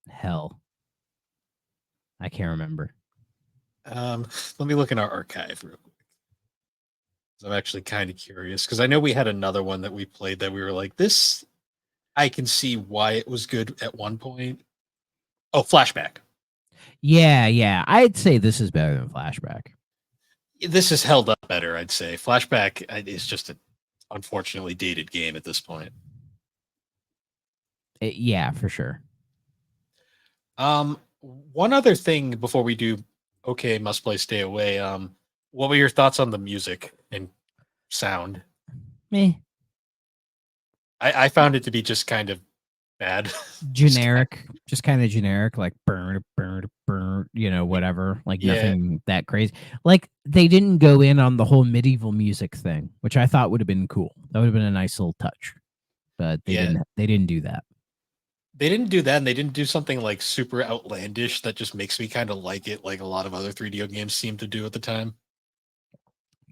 Hell, I can't remember. Let me look in our archive real quick. I'm actually kind of curious because I know we had another one that we played that we were like, this, I can see why it was good at one point. Oh, Flashback. Yeah. I'd say this is better than Flashback. This is held up better, I'd say. Flashback is just an unfortunately dated game at this point. Yeah, for sure. One other thing before we do, okay, must play, stay away. What were your thoughts on the music and sound? Me. I found it to be just kind of bad. Generic, just kind of generic, like burn, whatever. Like Yeah, nothing that crazy. Like they didn't go in on the whole medieval music thing, which I thought would have been cool. That would have been a nice little touch. But they yeah. didn't. They didn't do that. They didn't do that, and they didn't do something like super outlandish that just makes me kind of like it, like a lot of other 3DO games seem to do at the time.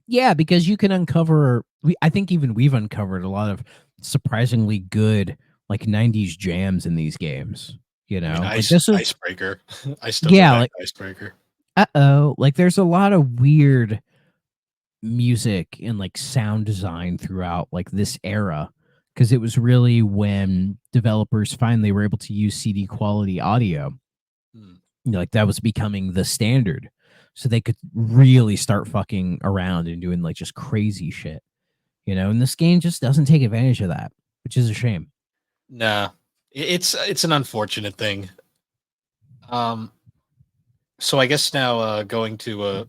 Yeah, because you can uncover. I think even we've uncovered a lot of surprisingly good like '90s jams in these games. I mean, Like this is Icebreaker. I still go yeah, back like to Icebreaker. like there's a lot of weird music and like sound design throughout like this era because it was really when developers finally were able to use CD quality audio. Hmm. Like that was becoming the standard, so they could really start fucking around and doing like just crazy shit. And this game just doesn't take advantage of that, which is a shame. Nah, it's an unfortunate thing. Um, so I guess now going to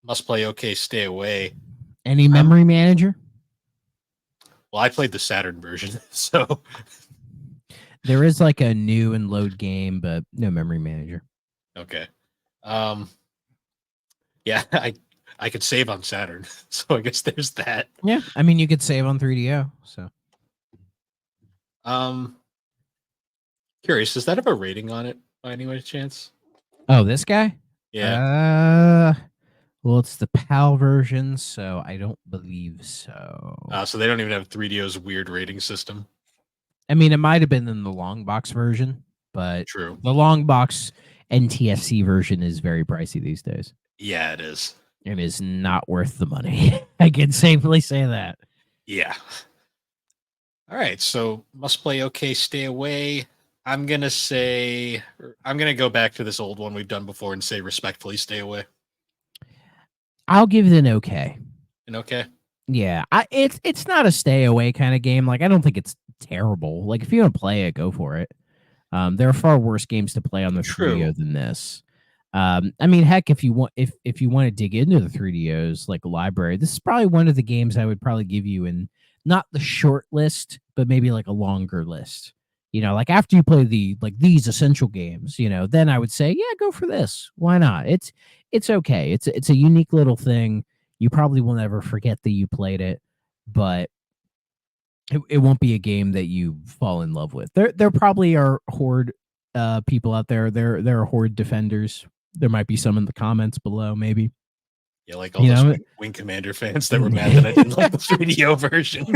must play, okay, stay away. Any I'm memory manager? Well, I played the Saturn version, so There is like a new and load game, but no memory manager. okay. Um, yeah, I could save on Saturn, so I guess there's that. Yeah, I mean you could save on 3DO. So Um, curious, does that have a rating on it by any chance? oh, this guy? Yeah. Uh well, it's the PAL version, so I don't believe so. So they don't even have 3DO's weird rating system. I mean, it might have been in the long box version, but True. the long box NTSC version is very pricey these days. Yeah, it is. It is not worth the money. I can safely say that. Yeah. All right. So must play, okay, stay away. I'm gonna go back to this old one we've done before and say respectfully stay away. I'll give it an okay. And okay. Yeah, it's not a stay away kind of game. Like I don't think it's terrible. Like if you want to play it, go for it. There are far worse games to play on the True. 3DO than this. I mean, heck, if you want to dig into the 3DOs like a library, this is probably one of the games I would probably give you in not the short list, but maybe like a longer list. Like after you play these essential games, then I would say, yeah, go for this. Why not? It's okay. It's a unique little thing. You probably will never forget that you played it, but it won't be a game that you fall in love with. There probably are Horde people out there. There are Horde defenders. There might be some in the comments below, maybe. Yeah, like all those Wing Commander fans that were mad that I didn't like the 3DO version.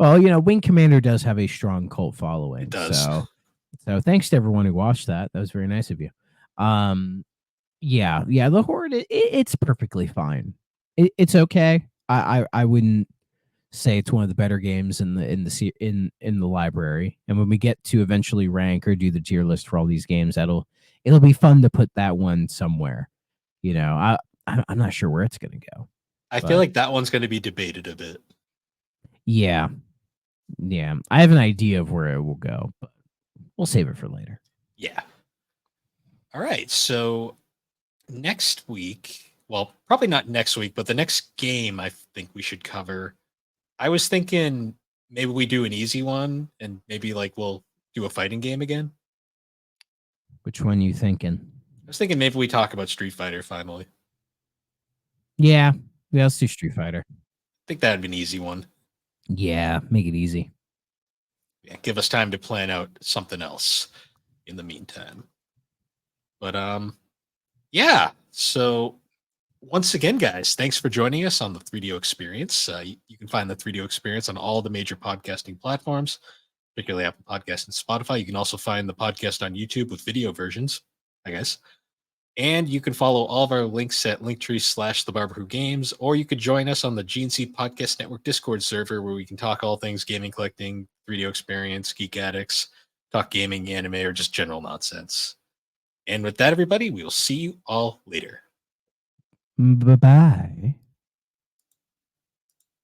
Well, Wing Commander does have a strong cult following. It does. So thanks to everyone who watched that. That was very nice of you. Yeah, the Horde, it's perfectly fine. It's okay. I wouldn't say it's one of the better games in the library. And when we get to eventually rank or do the tier list for all these games, it'll be fun to put that one somewhere. I'm not sure where it's gonna go. I feel like that one's going to be debated a bit. Yeah, I have an idea of where it will go, but we'll save it for later. Yeah. All right. So next week, well, probably not next week, but the next game I think we should cover. I was thinking maybe we do an easy one, and maybe like we'll do a fighting game again. Which one you thinking? I was thinking maybe we talk about Street Fighter finally. Yeah, let's do Street Fighter. I think that'd be an easy one. Yeah, make it easy. Yeah, give us time to plan out something else in the meantime. But yeah. So once again, guys, thanks for joining us on the 3DO Experience. You can find the 3DO Experience on all the major podcasting platforms, particularly Apple Podcasts and Spotify. You can also find the podcast on YouTube with video versions, I guess. And you can follow all of our links at linktree/the Barber Who Games, or you could join us on the GNC Podcast Network Discord server where we can talk all things gaming, collecting, 3DO Experience, Geek Addicts, talk gaming, anime, or just general nonsense. And with that, everybody, we will see you all later. Bye-bye.